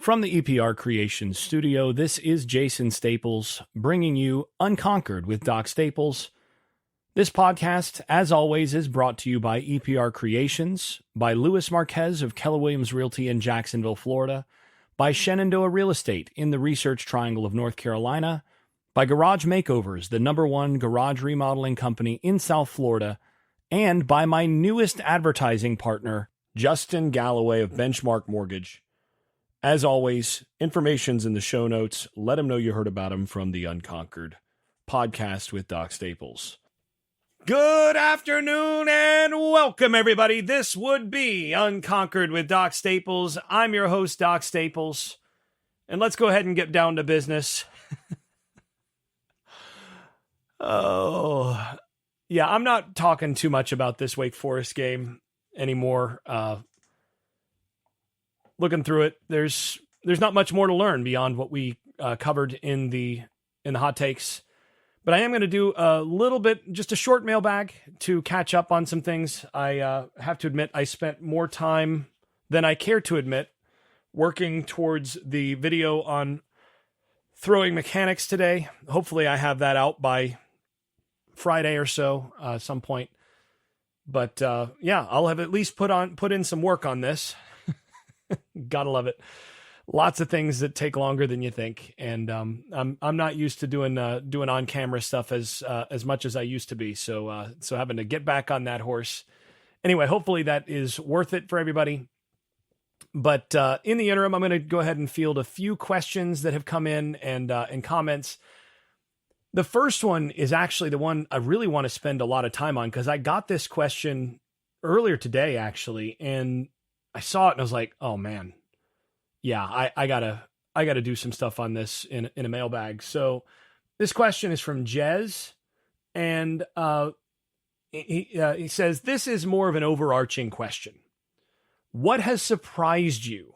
From the EPR Creations studio, this is Jason Staples bringing you Unconquered with Doc Staples. This podcast, as always, is brought to you by EPR Creations, by Louis Marquez of Keller Williams Realty in Jacksonville, Florida, by Shenandoah Real Estate in the Research Triangle of North Carolina, by Garage Makeovers, the #1 garage remodeling company in South Florida, and by my newest advertising partner, Justin Galloway of Benchmark Mortgage. As always, information's in the show notes. Let them know you heard about them from the Unconquered podcast with Doc Staples. Good afternoon and welcome, everybody. This would be Unconquered with Doc Staples. I'm your host, Doc Staples. And let's go ahead and get down to business. Yeah, I'm not talking too much about this Wake Forest game anymore. Looking through it, there's not much more to learn beyond what we covered in the hot takes. But I am going to do a little bit, just a short mailbag to catch up on some things. I have to admit, I spent more time than I care to admit working towards the video on throwing mechanics today. Hopefully I have that out by Friday or so, some point. But yeah, I'll have at least put in some work on this. Gotta love it. Lots of things that take longer than you think, and I'm not used to doing on camera stuff as much as I used to be. So having to get back on that horse. Anyway, hopefully that is worth it for everybody. But in the interim, I'm going to go ahead and field a few questions that have come in and comments. The first one is actually the one I really want to spend a lot of time on because I got this question earlier today, actually, and I saw it and I was like, oh man, yeah, I gotta do some stuff on this in a mailbag. So this question is from Jez, and he says, this is more of an overarching question. What has surprised you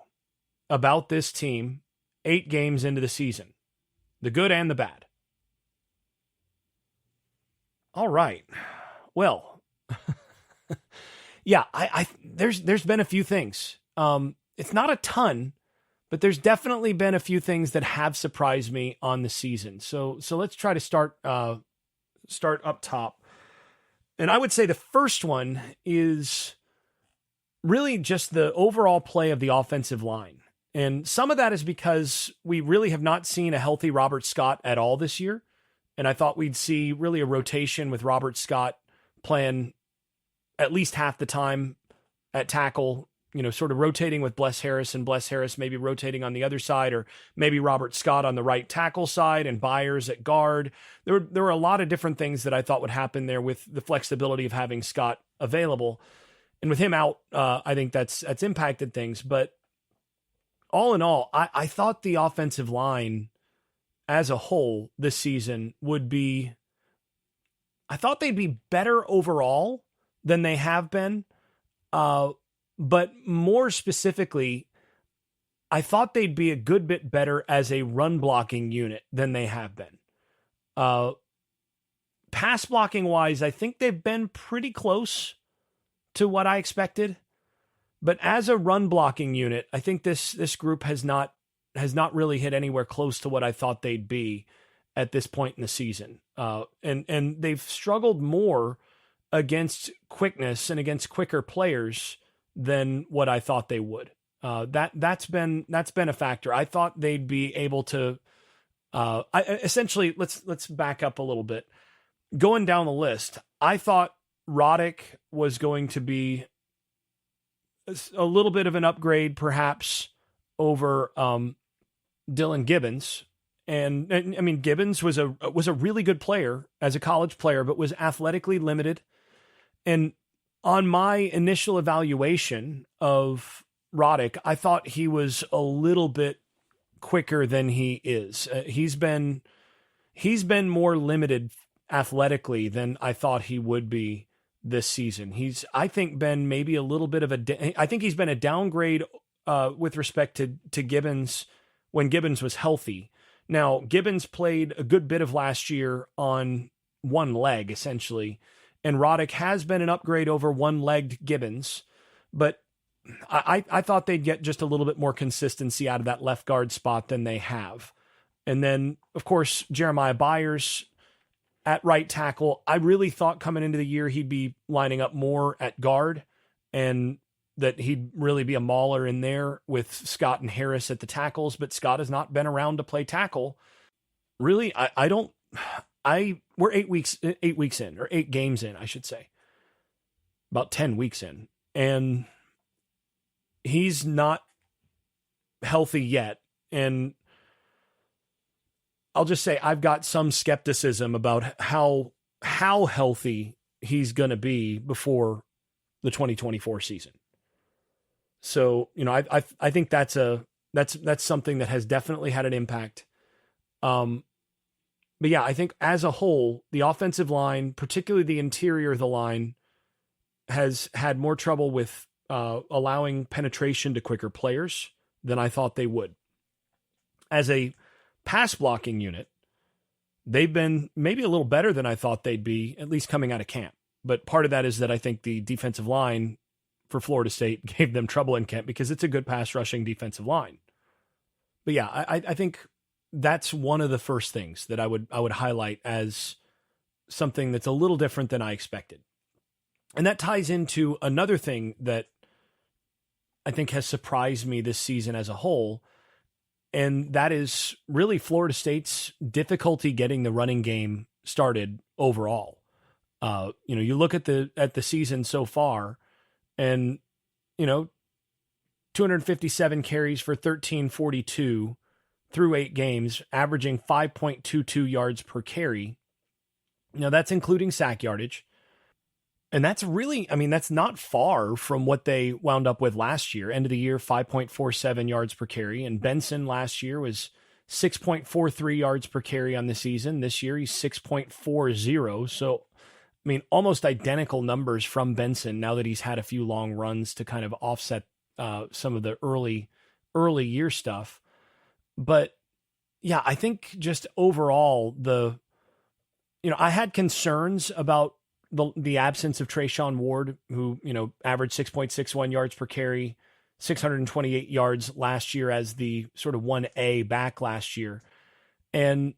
about this team 8 games into the season? The good and the bad. All right. Well, yeah, there's been a few things. It's not a ton, but there's definitely been a few things that have surprised me on the season. So let's try to start up top. And I would say the first one is really just the overall play of the offensive line. And some of that is because we really have not seen a healthy Robert Scott at all this year. And I thought we'd see really a rotation with Robert Scott playing at least half the time at tackle, sort of rotating with Bless Harris, and Bless Harris maybe rotating on the other side, or maybe Robert Scott on the right tackle side and Byers at guard. There were a lot of different things that I thought would happen there with the flexibility of having Scott available. And with him out, I think that's impacted things. But all in all, I thought the offensive line as a whole this season I thought they'd be better overall than they have been. But more specifically, I thought they'd be a good bit better as a run blocking unit than they have been. Pass blocking wise, I think they've been pretty close to what I expected. But as a run blocking unit, I think this group has not really hit anywhere close to what I thought they'd be at this point in the season. And they've struggled more against quickness and against quicker players than what I thought they would. That's been a factor. I thought they'd be able to. Essentially, let's back up a little bit. Going down the list, I thought Roddick was going to be a little bit of an upgrade, perhaps over Dylan Gibbons. And I mean, Gibbons was a really good player as a college player, but was athletically limited. And on my initial evaluation of Roddick, I thought he was a little bit quicker than he is. He's been more limited athletically than I thought he would be this season. I think been maybe a little bit of I think he's been a downgrade with respect to Gibbons when Gibbons was healthy. Now, Gibbons played a good bit of last year on one leg, essentially, and Roddick has been an upgrade over one-legged Gibbons, but I thought they'd get just a little bit more consistency out of that left guard spot than they have. And then, of course, Jeremiah Byers at right tackle. I really thought coming into the year he'd be lining up more at guard and that he'd really be a mauler in there with Scott and Harris at the tackles, but Scott has not been around to play tackle. Really, we're 8 weeks in, or 8 games in, I should say. About 10 weeks in. And he's not healthy yet. And I'll just say I've got some skepticism about how healthy he's going to be before the 2024 season. So, I think that's something that has definitely had an impact. But yeah, I think as a whole, the offensive line, particularly the interior of the line, has had more trouble with allowing penetration to quicker players than I thought they would. As a pass blocking unit, they've been maybe a little better than I thought they'd be, at least coming out of camp. But part of that is that I think the defensive line for Florida State gave them trouble in camp because it's a good pass rushing defensive line. But yeah, I think that's one of the first things that I would highlight as something that's a little different than I expected. And that ties into another thing that I think has surprised me this season as a whole. And that is really Florida State's difficulty getting the running game started overall. You look at the season so far, and 257 carries for 1342 through 8 games, averaging 5.22 yards per carry. That's including sack yardage. And that's really, that's not far from what they wound up with last year. End of the year, 5.47 yards per carry. And Benson last year was 6.43 yards per carry on the season. This year, he's 6.40. So, almost identical numbers from Benson now that he's had a few long runs to kind of offset some of the early year stuff. But yeah, I think just overall, I had concerns about the absence of Trayshawn Ward, who, averaged 6.61 yards per carry, 628 yards last year as the sort of 1A back last year. And,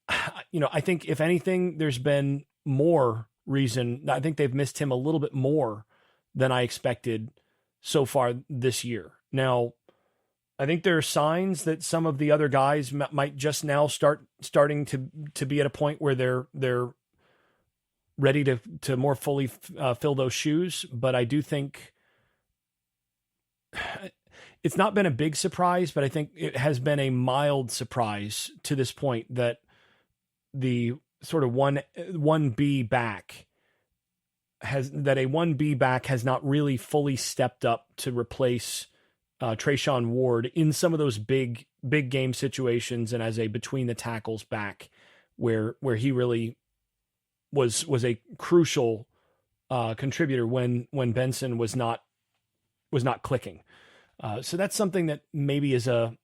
I think if anything, there's been more reason. I think they've missed him a little bit more than I expected so far this year. Now, I think there are signs that some of the other guys might just now starting to be at a point where they're ready to more fully fill those shoes. But I do think it's not been a big surprise, but I think it has been a mild surprise to this point that the sort of 1B back has not really fully stepped up to replace Trayshawn Ward in some of those big game situations and as a between the tackles back where he really was a crucial contributor when Benson was not clicking. So that's something that maybe is a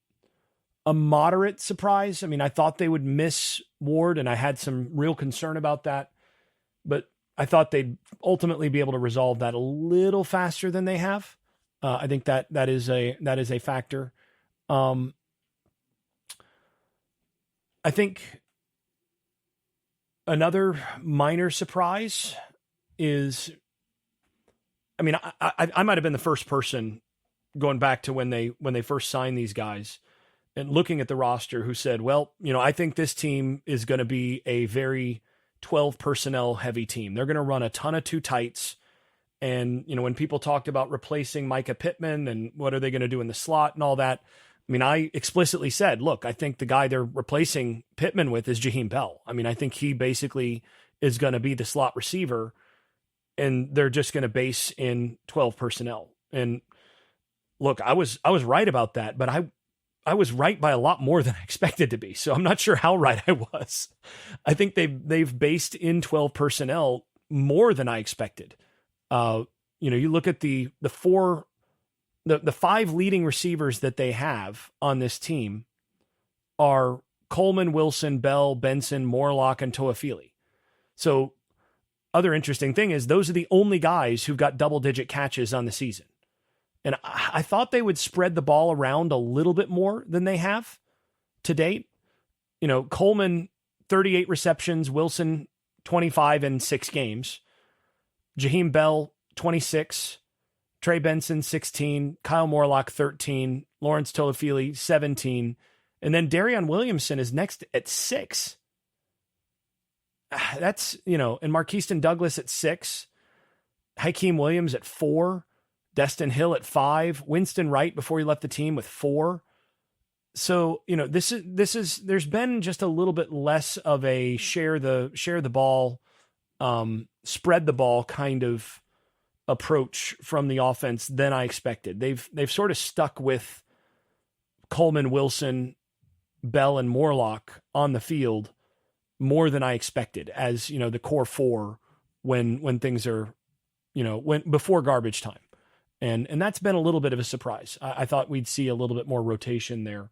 moderate surprise. I thought they would miss Ward, and I had some real concern about that, but I thought they'd ultimately be able to resolve that a little faster than they have. I think that is a factor. I think another minor surprise is, I might have been the first person going back to when they first signed these guys and looking at the roster who said, well, I think this team is going to be a very 12 personnel heavy team. They're going to run a ton of two tights. And, when people talked about replacing Micah Pittman and what are they going to do in the slot and all that, I explicitly said, look, I think the guy they're replacing Pittman with is Jaheim Bell. I think he basically is going to be the slot receiver, and they're just going to base in 12 personnel. And look, I was right about that, but I was right by a lot more than I expected to be. So I'm not sure how right I was. I think they've based in 12 personnel more than I expected. You look at the 5 leading receivers that they have on this team are Coleman, Wilson, Bell, Benson, Morlock, and Toafili. So other interesting thing is those are the only guys who've got double-digit catches on the season. And I thought they would spread the ball around a little bit more than they have to date. Coleman, 38 receptions, Wilson, 25 in 6 games. Jaheim Bell, 26. Trey Benson, 16. Kyle Morlock, 13. Lawrence Tolafili, 17. And then Darion Williamson is next at 6. That's, and Marquiston Douglas at 6. Hakeem Williams at 4. Destin Hill at 5. Winston Wright before he left the team with 4. So, there's been just a little bit less of a share the ball, spread the ball kind of approach from the offense than I expected. They've sort of stuck with Coleman, Wilson, Bell, and Morlock on the field more than I expected as, the core 4 when things are, before garbage time. And that's been a little bit of a surprise. I thought we'd see a little bit more rotation there.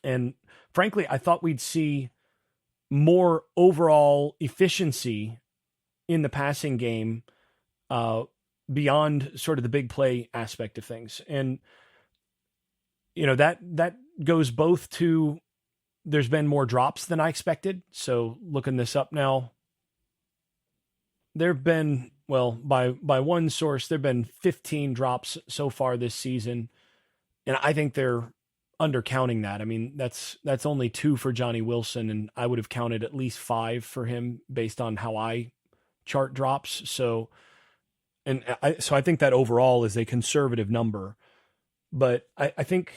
And frankly, I thought we'd see more overall efficiency in the passing game beyond sort of the big play aspect of things. And, that goes both to there's been more drops than I expected. So looking this up now, there've been, by one source, there've been 15 drops so far this season. And I think they're undercounting that. I mean, that's only 2 for Johnny Wilson, and I would have counted at least 5 for him based on how I chart drops. So I think that overall is a conservative number, but I think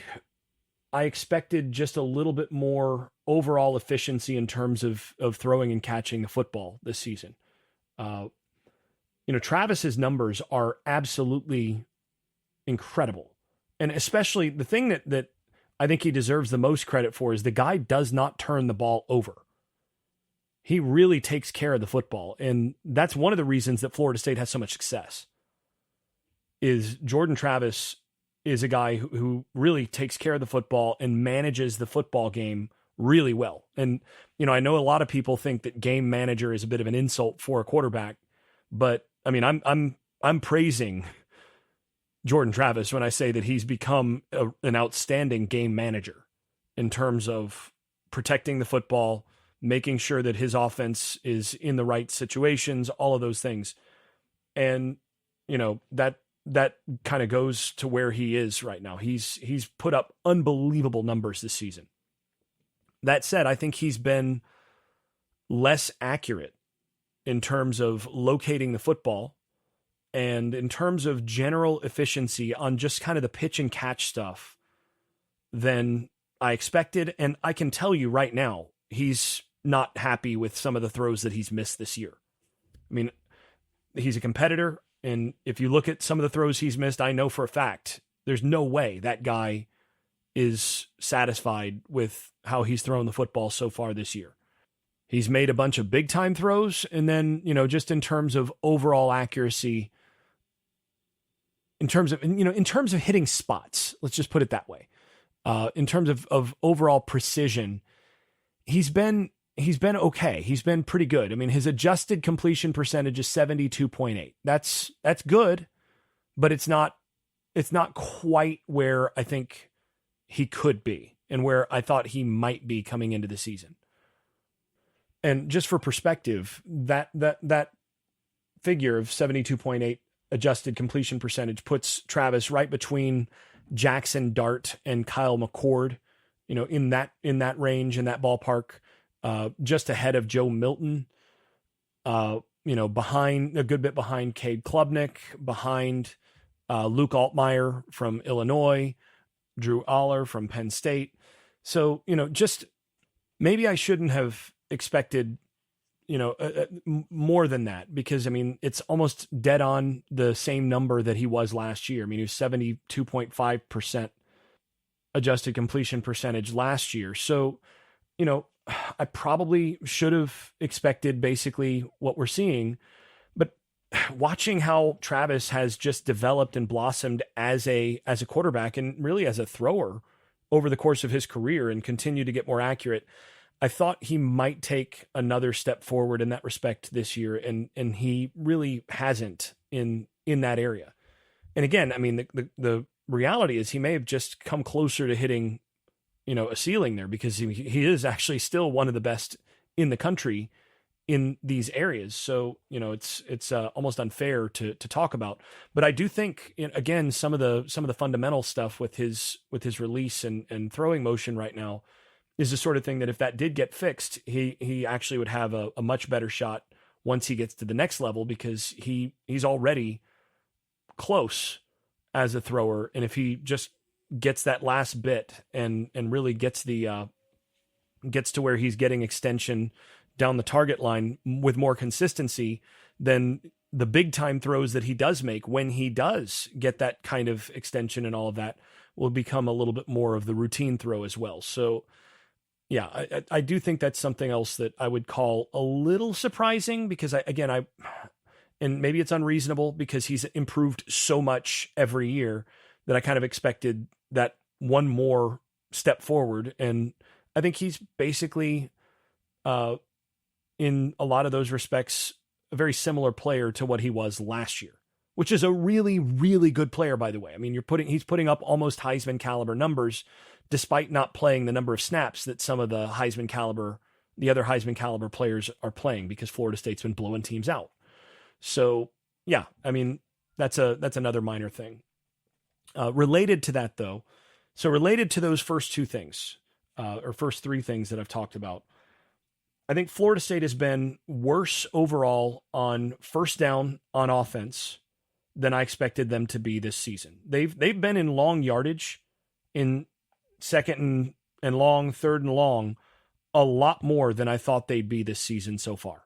I expected just a little bit more overall efficiency in terms of throwing and catching the football this season. Travis's numbers are absolutely incredible. And especially the thing that I think he deserves the most credit for is the guy does not turn the ball over. He really takes care of the football. And that's one of the reasons that Florida State has so much success is Jordan Travis is a guy who really takes care of the football and manages the football game really well. And, I know a lot of people think that game manager is a bit of an insult for a quarterback, but I mean, I'm praising Jordan Travis when I say that he's become an outstanding game manager in terms of protecting the football, making sure that his offense is in the right situations, all of those things. And, that kind of goes to where he is right now. He's put up unbelievable numbers this season. That said, I think he's been less accurate in terms of locating the football and in terms of general efficiency on just kind of the pitch and catch stuff than I expected. And I can tell you right now, he's not happy with some of the throws that he's missed this year. I mean, he's a competitor. And if you look at some of the throws he's missed, I know for a fact, there's no way that guy is satisfied with how he's thrown the football so far this year. He's made a bunch of big time throws. And then, just in terms of overall accuracy, in terms of hitting spots, let's just put it that way. In terms of overall precision, he's been okay. He's been pretty good. I mean, his adjusted completion percentage is 72.8. That's good, but it's not quite where I think he could be and where I thought he might be coming into the season. And just for perspective, that figure of 72.8 adjusted completion percentage puts Travis right between Jackson Dart and Kyle McCord, in that range, in that ballpark. Just ahead of Joe Milton, behind a good bit behind Cade Klubnik, behind Luke Altmaier from Illinois, Drew Aller from Penn State. So, just maybe I shouldn't have expected, more than that because, I mean, it's almost dead on the same number that he was last year. I mean, he was 72.5% adjusted completion percentage last year. So, I probably should have expected basically what we're seeing, but watching how Travis has just developed and blossomed as a quarterback and really as a thrower over the course of his career and continue to get more accurate, I thought he might take another step forward in that respect this year. And he really hasn't in that area. And again, I mean, the reality is he may have just come closer to hitting, a ceiling there, because he is actually still one of the best in the country in these areas. So, it's almost unfair to talk about. But I do think, again, some of the fundamental stuff with his release and throwing motion right now is the sort of thing that if that did get fixed, he actually would have a much better shot once he gets to the next level, because he's already close as a thrower. And if he just gets that last bit and really gets gets to where he's getting extension down the target line with more consistency, then the big time throws that he does make, when he does get that kind of extension and all of that, will become a little bit more of the routine throw as well. So yeah, I do think that's something else that I would call a little surprising, because and maybe it's unreasonable because he's improved so much every year that I kind of expected that one more step forward. And I think he's basically, in a lot of those respects, a very similar player to what he was last year, which is a really, really good player, by the way. I mean, he's putting up almost Heisman caliber numbers, despite not playing the number of snaps that some of the other Heisman caliber players are playing, because Florida State's been blowing teams out. So yeah, I mean, that's another minor thing. Related to that though, so related to those first two things, or first three things that I've talked about, I think Florida State has been worse overall on first down on offense than I expected them to be this season. They've been in long yardage, in second and long, third and long, a lot more than I thought they'd be this season so far.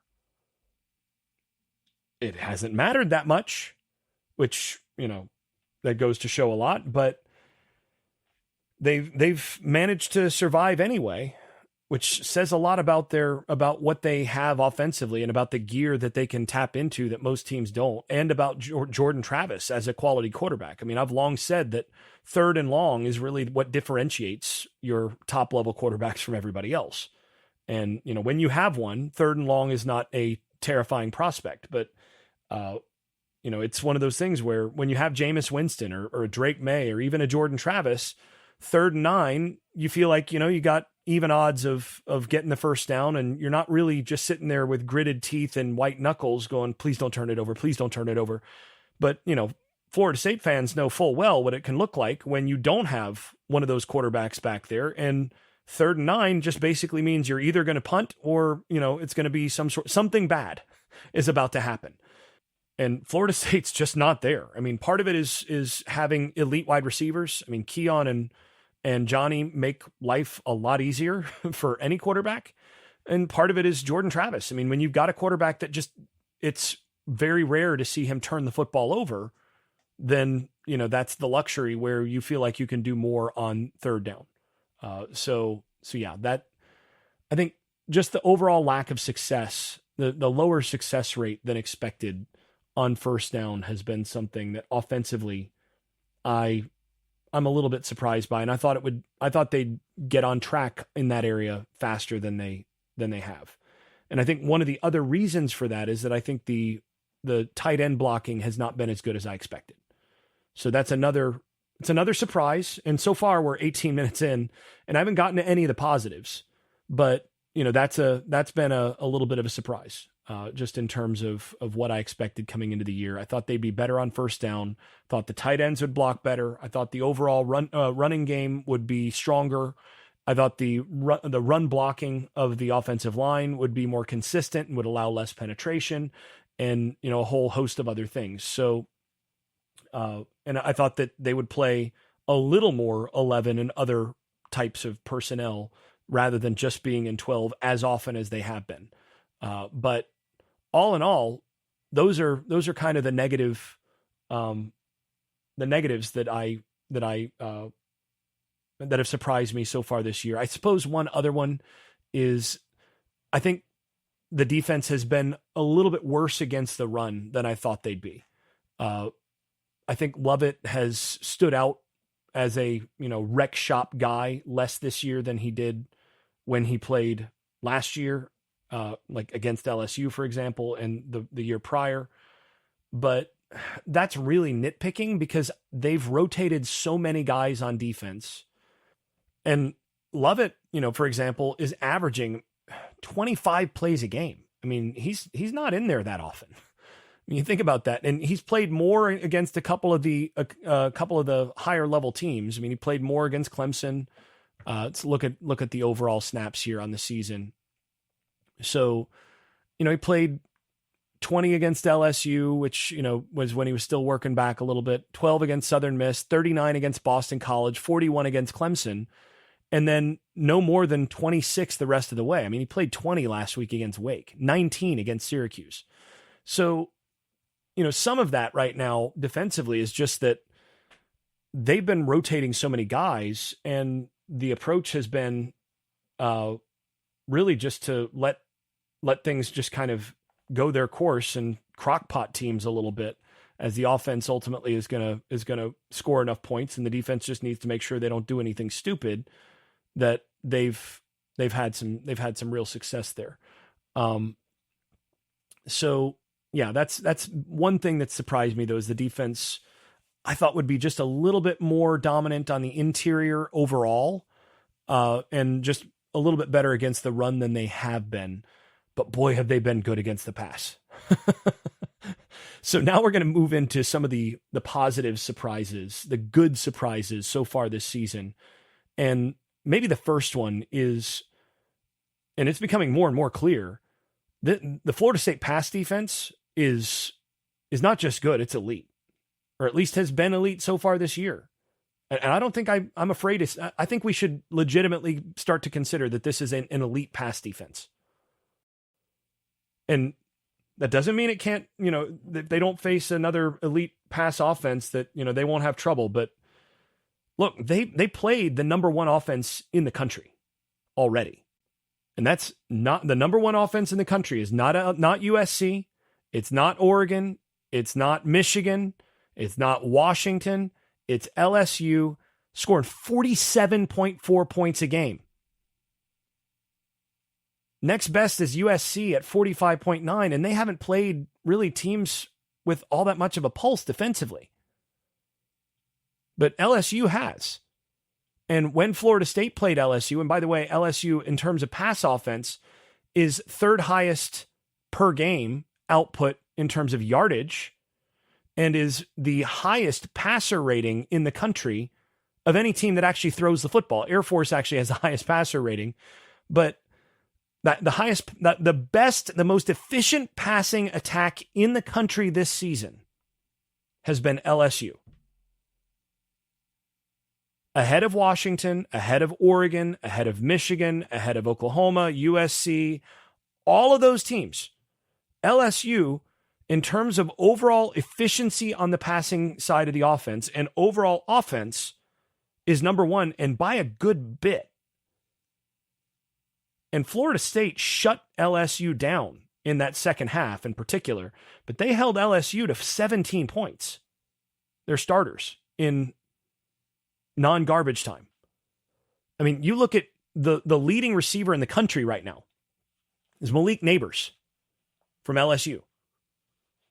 It hasn't mattered that much, which, that goes to show a lot, but they've managed to survive anyway, which says a lot about what they have offensively and about the gear that they can tap into that most teams don't, and about Jordan Travis as a quality quarterback. I mean, I've long said that third and long is really what differentiates your top level quarterbacks from everybody else. And, when you have one, third and long is not a terrifying prospect, but it's one of those things where when you have Jameis Winston or a Drake May or even a Jordan Travis, 3rd and 9, you feel like, you got even odds of getting the first down, and you're not really just sitting there with gritted teeth and white knuckles going, please don't turn it over. Please don't turn it over. But, Florida State fans know full well what it can look like when you don't have one of those quarterbacks back there. And 3rd and 9 just basically means you're either going to punt or, it's going to be something bad is about to happen. And Florida State's just not there. I mean, part of it is having elite wide receivers. I mean, Keon and Johnny make life a lot easier for any quarterback. And part of it is Jordan Travis. I mean, when you've got a quarterback that it's very rare to see him turn the football over, then, that's the luxury where you feel like you can do more on third down. So yeah, that, I think just the overall lack of success, the lower success rate than expected on first down has been something that offensively I'm a little bit surprised by. And I thought they'd get on track in that area faster than they have. And I think one of the other reasons for that is that I think the tight end blocking has not been as good as I expected. So it's another surprise. And so far we're 18 minutes in and I haven't gotten to any of the positives, but that's been a little bit of a surprise. Just in terms of what I expected coming into the year. I thought they'd be better on first down. Thought the tight ends would block better. I thought the overall running game would be stronger. I thought the run blocking of the offensive line would be more consistent and would allow less penetration, and a whole host of other things. So, and I thought that they would play a little more 11 and other types of personnel rather than just being in 12 as often as they have been. But all in all, those are kind of the negative, the negatives that have surprised me so far this year. I suppose one other one is I think the defense has been a little bit worse against the run than I thought they'd be. I think Lovett has stood out as a, wreck shop guy less this year than he did when he played last year. Like against LSU, for example, and the year prior. But that's really nitpicking because they've rotated so many guys on defense. And Lovett, for example, is averaging 25 plays a game. I mean, he's not in there that often. I mean, you think about that, and he's played more against a couple of the higher level teams. I mean, he played more against Clemson. Let's look at the overall snaps here on the season. So, he played 20 against LSU, which, was when he was still working back a little bit, 12 against Southern Miss, 39 against Boston College, 41 against Clemson, and then no more than 26 the rest of the way. I mean, he played 20 last week against Wake, 19 against Syracuse. So, some of that right now defensively is just that they've been rotating so many guys, and the approach has been really just to let things just kind of go their course and crockpot teams a little bit, as the offense ultimately is gonna score enough points, and the defense just needs to make sure they don't do anything stupid. That they've had some real success there. So yeah, that's one thing that surprised me though, is the defense I thought would be just a little bit more dominant on the interior overall, and just a little bit better against the run than they have been. But boy, have they been good against the pass. So now we're going to move into some of the positive surprises, the good surprises so far this season. And maybe the first one is, and it's becoming more and more clear, that the Florida State pass defense is not just good, it's elite, or at least has been elite so far this year. And I don't think I'm afraid I think we should legitimately start to consider that this is an elite pass defense. And that doesn't mean it can't, they don't face another elite pass offense that, they won't have trouble. But look, they played the number one offense in the country already. And that's not the number one offense in the country is not USC. It's not Oregon. It's not Michigan. It's not Washington. It's LSU, scoring 47.4 points a game. Next best is USC at 45.9, and they haven't played really teams with all that much of a pulse defensively. But LSU has. And when Florida State played LSU, and by the way, LSU in terms of pass offense is third highest per game output in terms of yardage, and is the highest passer rating in the country of any team that actually throws the football. Air Force actually has the highest passer rating, but the most efficient passing attack in the country this season has been LSU. Ahead of Washington, ahead of Oregon, ahead of Michigan, ahead of Oklahoma, USC, all of those teams. LSU, in terms of overall efficiency on the passing side of the offense and overall offense, is number one, and by a good bit. And Florida State shut LSU down in that second half in particular, but they held LSU to 17 points, their starters, in non-garbage time. I mean, you look at the leading receiver in the country right now is Malik Neighbors from LSU.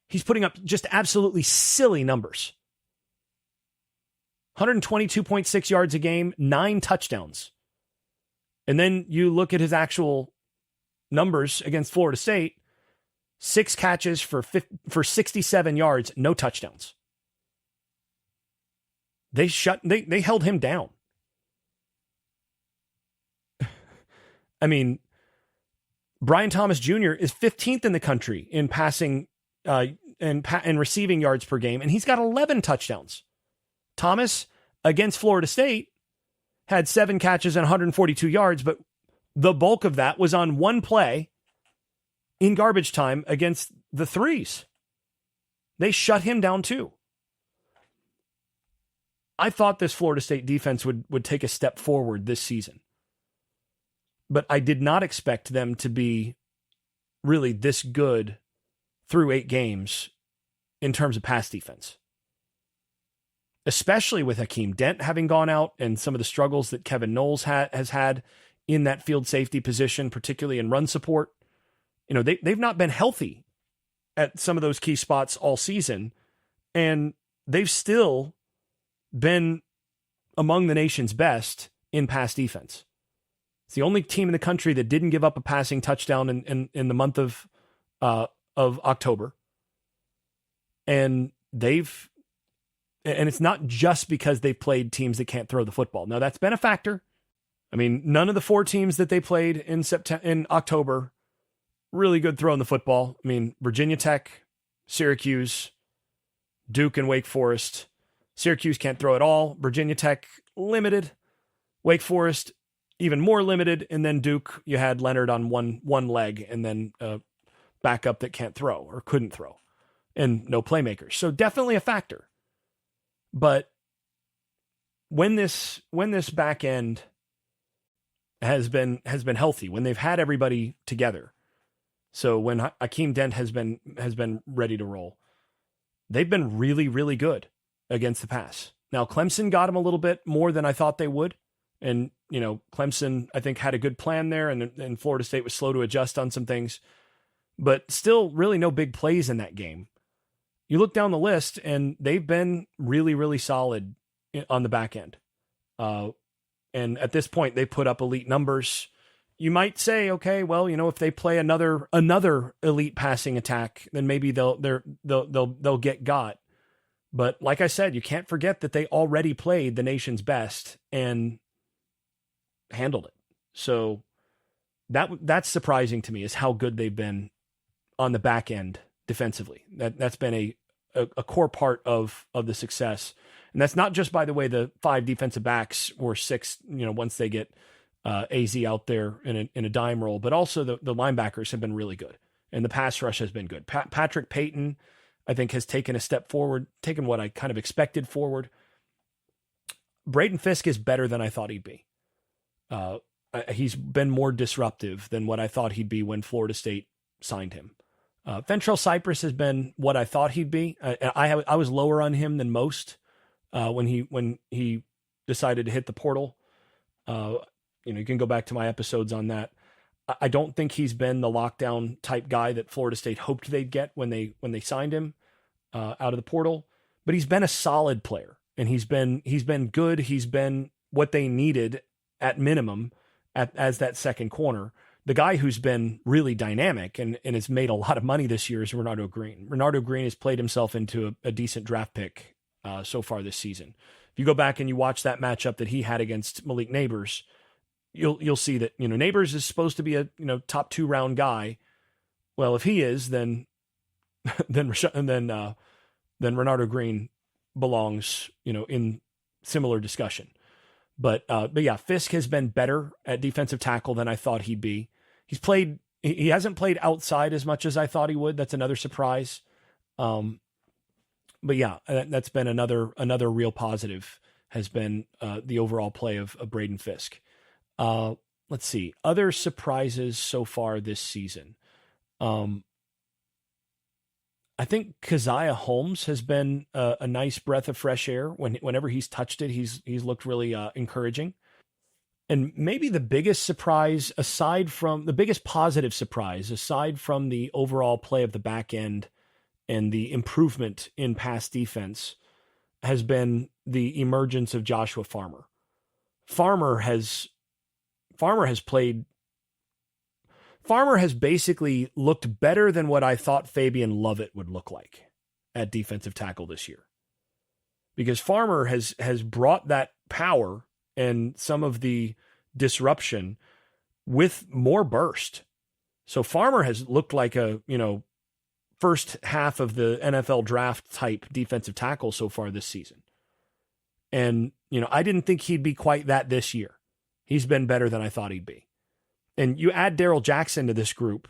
He's putting up just absolutely silly numbers. 122.6 yards a game, 9 touchdowns. And then you look at his actual numbers against Florida State, 6 catches for 67 yards, no touchdowns. They held him down. I mean, Brian Thomas Jr. is 15th in the country in passing and receiving yards per game, and he's got 11 touchdowns. Thomas, against Florida State, had 7 catches and 142 yards, but the bulk of that was on one play in garbage time against the Threes. They shut him down too. I thought this Florida State defense would take a step forward this season, but I did not expect them to be really this good through 8 games in terms of pass defense, especially with Hakeem Dent having gone out and some of the struggles that Kevin Knowles has had in that field safety position, particularly in run support. They've not been healthy at some of those key spots all season. And they've still been among the nation's best in pass defense. It's the only team in the country that didn't give up a passing touchdown in the month of October. And it's not just because they've played teams that can't throw the football. Now, that's been a factor. I mean, none of the 4 teams that they played in October really good throwing the football. I mean, Virginia Tech, Syracuse, Duke, and Wake Forest. Syracuse can't throw at all. Virginia Tech, limited. Wake Forest, even more limited. And then Duke, you had Leonard on one leg, and then backup that can't throw or couldn't throw, and no playmakers. So definitely a factor. But when this back end has been healthy, when they've had everybody together, so when Akeem Dent has been ready to roll, they've been really, really good against the pass. Now, Clemson got them a little bit more than I thought they would. And, Clemson, I think, had a good plan there, and Florida State was slow to adjust on some things. But still, really no big plays in that game. You look down the list, and they've been really, really solid on the back end. And at this point, they put up elite numbers. You might say, okay, well, if they play another elite passing attack, then maybe they'll get got. But like I said, you can't forget that they already played the nation's best and handled it. So that's surprising to me, is how good they've been on the back end defensively. That's been a core part of the success. And that's not just, by the way, the 5 defensive backs or 6, once they get AZ out there in a dime roll, but also the linebackers have been really good. And the pass rush has been good. Patrick Payton, I think, has taken a step forward, taken what I kind of expected forward. Braden Fisk is better than I thought he'd be. He's been more disruptive than what I thought he'd be when Florida State signed him. Fentrell Cypress has been what I thought he'd be. I was lower on him than most when he decided to hit the portal. You can go back to my episodes on that. I don't think he's been the lockdown type guy that Florida State hoped they'd get when they signed him out of the portal. But he's been a solid player, and he's been good. He's been what they needed at minimum as that second corner. The guy who's been really dynamic and has made a lot of money this year is Renardo Green. Renardo Green has played himself into a decent draft pick so far this season. If you go back and you watch that matchup that he had against Malik Neighbors, you'll see that, Neighbors is supposed to be a, top 2 round guy. Well, if he is, then Renardo Green belongs, in similar discussion. But yeah, Fisk has been better at defensive tackle than I thought he'd be. He hasn't played outside as much as I thought he would. That's another surprise. But yeah, that's been another real positive, has been the overall play of Braden Fisk. Let's see, other surprises so far this season. I think Keziah Holmes has been a nice breath of fresh air. Whenever he's touched it, he's looked really encouraging. And maybe the biggest surprise, the biggest positive surprise, aside from the overall play of the back end and the improvement in pass defense, has been the emergence of Joshua Farmer. Farmer has basically looked better than what I thought Fabian Lovett would look like at defensive tackle this year. Because Farmer has brought that power and some of the disruption with more burst. So Farmer has looked like a, first half of the NFL draft type defensive tackle so far this season. And, I didn't think he'd be quite that this year. He's been better than I thought he'd be. And you add Darrell Jackson to this group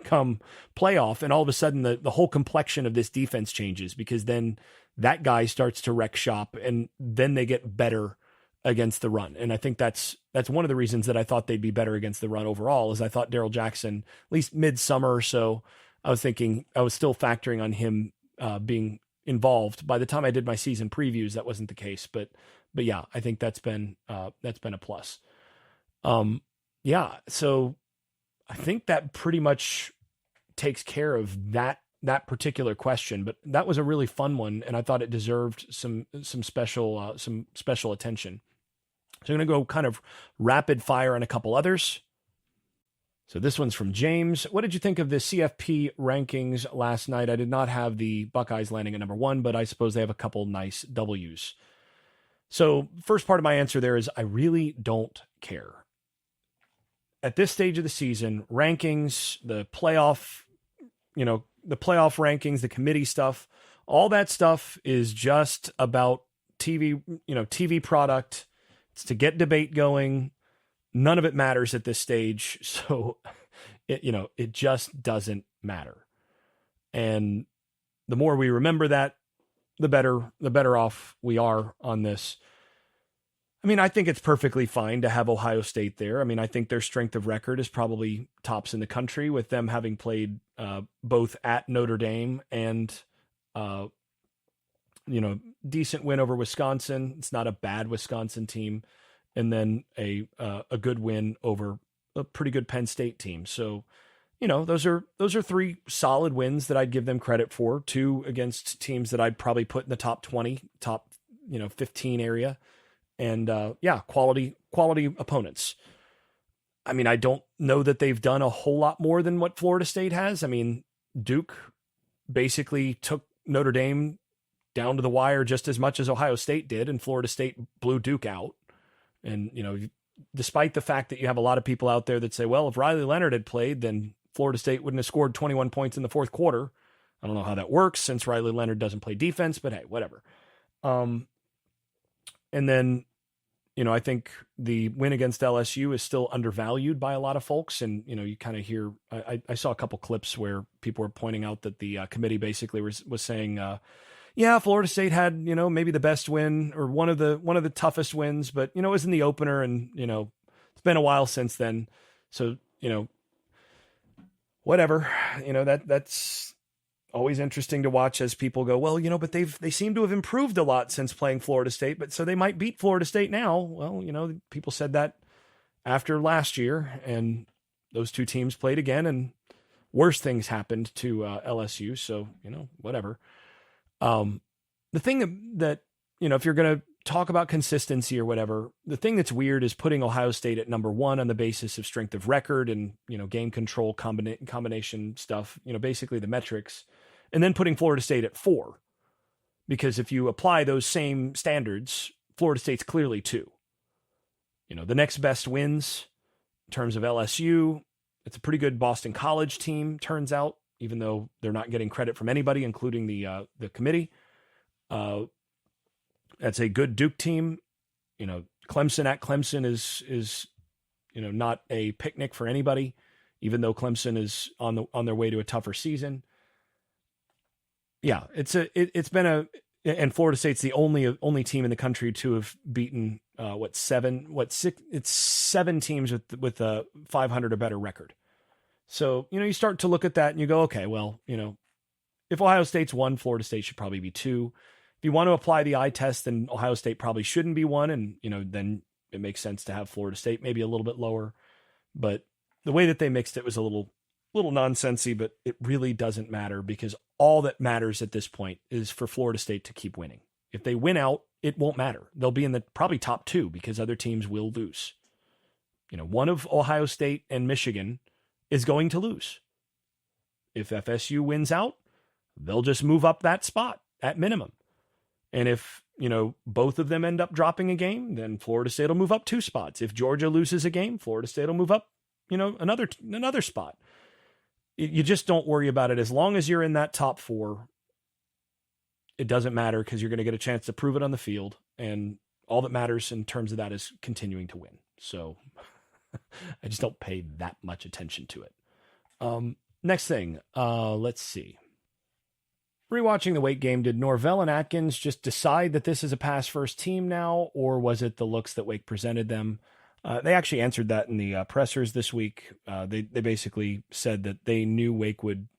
come playoff, and all of a sudden the whole complexion of this defense changes, because then that guy starts to wreck shop, and then they get better against the run. And I think that's one of the reasons that I thought they'd be better against the run overall, is I thought Darrell Jackson, at least midsummer or so, I was still factoring on him being involved. By the time I did my season previews, that wasn't the case, but yeah, I think that's been a plus. Yeah, so I think that pretty much takes care of that that particular question, but that was a really fun one, and I thought it deserved some special attention. So I'm going to go kind of rapid fire on a couple others. So this one's from James. What did you think of the CFP rankings last night? I did not have the Buckeyes landing at number 1, but I suppose they have a couple nice W's. So first part of my answer there is I really don't care. At this stage of the season, rankings, the playoff rankings, the committee stuff, all that stuff is just about TV product. It's to get debate going. None of it matters at this stage. So it just doesn't matter. And the more we remember that, the better off we are on this. I mean, I think it's perfectly fine to have Ohio State there. I mean, I think their strength of record is probably tops in the country, with them having played both at Notre Dame and, decent win over Wisconsin. It's not a bad Wisconsin team. And then a good win over a pretty good Penn State team. So, those are 3 solid wins that I'd give them credit for. 2 against teams that I'd probably put in the top 20, top 15 area. And quality opponents. I mean, I don't know that they've done a whole lot more than what Florida State has. I mean, Duke basically took Notre Dame down to the wire just as much as Ohio State did, and Florida State blew Duke out. And, despite the fact that you have a lot of people out there that say, well, if Riley Leonard had played, then Florida State wouldn't have scored 21 points in the fourth quarter. I don't know how that works since Riley Leonard doesn't play defense, but hey, whatever. And then, I think the win against LSU is still undervalued by a lot of folks. And, you kind of hear, I saw a couple clips where people were pointing out that the committee basically was saying, Florida State had, maybe the best win or one of the toughest wins, but, it was in the opener and, it's been a while since then. So, whatever, that's always interesting to watch as people go, well, but they seem to have improved a lot since playing Florida State, but so they might beat Florida State now. Well, people said that after last year, and those 2 teams played again, and worse things happened to LSU. So, whatever. The thing that, if you're going to talk about consistency or whatever, the thing that's weird is putting Ohio State at number 1 on the basis of strength of record and, game control combination stuff, basically the metrics, and then putting Florida State at 4, because if you apply those same standards, Florida State's clearly 2. The next best wins in terms of LSU, it's a pretty good Boston College team, turns out, even though they're not getting credit from anybody, including the committee. That's a good Duke team. Clemson at Clemson is not a picnic for anybody, even though Clemson is on their way to a tougher season. Yeah, and Florida State's the only team in the country to have beaten 7 teams with a 500 or better record. So, you start to look at that and you go, okay, well, if Ohio State's 1, Florida State should probably be 2. If you want to apply the eye test, then Ohio State probably shouldn't be 1. And, then it makes sense to have Florida State maybe a little bit lower. But the way that they mixed it was a little nonsensy, but it really doesn't matter, because all that matters at this point is for Florida State to keep winning. If they win out, it won't matter. They'll be in the probably top 2 because other teams will lose. One of Ohio State and Michigan is going to lose. If FSU wins out, they'll just move up that spot at minimum. And if, both of them end up dropping a game, then Florida State will move up 2 spots. If Georgia loses a game, Florida State will move up, another spot. You just don't worry about it. As long as you're in that top 4, it doesn't matter, because you're going to get a chance to prove it on the field. And all that matters in terms of that is continuing to win. So I just don't pay that much attention to it. Next thing, let's see. Rewatching the Wake game, did Norvell and Atkins just decide that this is a pass-first team now, or was it the looks that Wake presented them? They actually answered that in the pressers this week. They basically said that they knew Wake would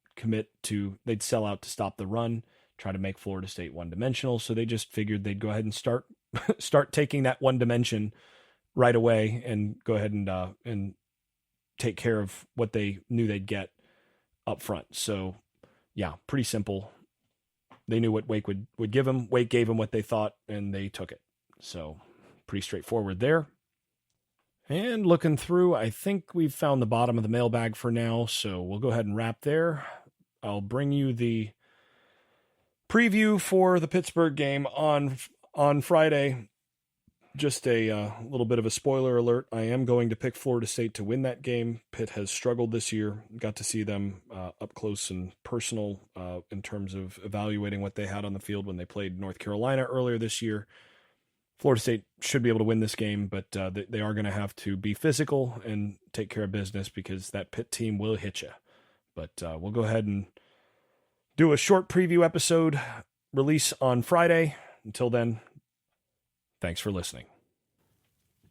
they'd sell out to stop the run, try to make Florida State one-dimensional, so they just figured they'd go ahead and start taking that one dimension right away and go ahead and take care of what they knew they'd get up front. So, yeah, pretty simple. They knew what Wake would give them. Wake gave them what they thought, and they took it. So pretty straightforward there. And looking through, I think we've found the bottom of the mailbag for now, so we'll go ahead and wrap there. I'll bring you the preview for the Pittsburgh game on Friday. Just a little bit of a spoiler alert. I am going to pick Florida State to win that game. Pitt has struggled this year. Got to see them up close and personal in terms of evaluating what they had on the field when they played North Carolina earlier this year. Florida State should be able to win this game, but they are going to have to be physical and take care of business because that Pitt team will hit you. But we'll go ahead and do a short preview episode release on Friday. Until then, thanks for listening.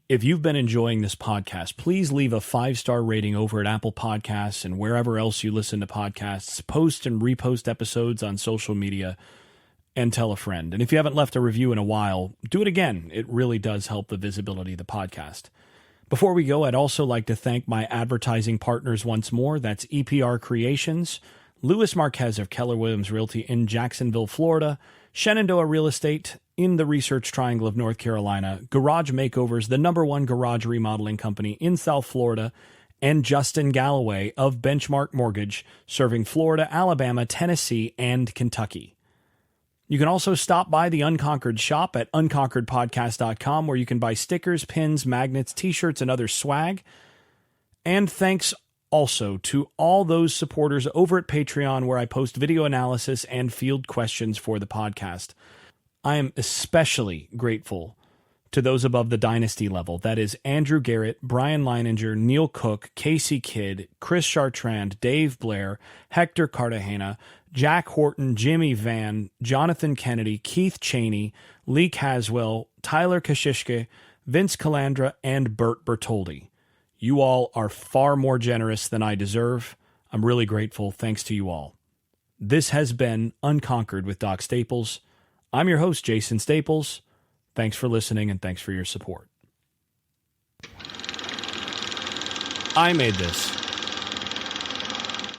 If you've been enjoying this podcast, please leave a 5-star rating over at Apple Podcasts and wherever else you listen to podcasts. Post and repost episodes on social media and tell a friend. And if you haven't left a review in a while, do it again. It really does help the visibility of the podcast. Before we go, I'd also like to thank my advertising partners once more. That's EPR Creations, Louis Marquez of Keller Williams Realty in Jacksonville, Florida, Shenandoah Real Estate in the Research Triangle of North Carolina, Garage Makeovers, the #1 garage remodeling company in South Florida, and Justin Galloway of Benchmark Mortgage, serving Florida, Alabama, Tennessee, and Kentucky. You can also stop by the Unconquered Shop at unconqueredpodcast.com, where you can buy stickers, pins, magnets, t-shirts, and other swag. And thanks also to all those supporters over at Patreon, where I post video analysis and field questions for the podcast. I am especially grateful to those above the dynasty level. That is Andrew Garrett, Brian Leininger, Neil Cook, Casey Kidd, Chris Chartrand, Dave Blair, Hector Cartagena, Jack Horton, Jimmy Van, Jonathan Kennedy, Keith Cheney, Lee Caswell, Tyler Kashishke, Vince Calandra, and Bert Bertoldi. You all are far more generous than I deserve. I'm really grateful. Thanks to you all. This has been Unconquered with Doc Staples. I'm your host, Jason Staples. Thanks for listening, and thanks for your support. I made this.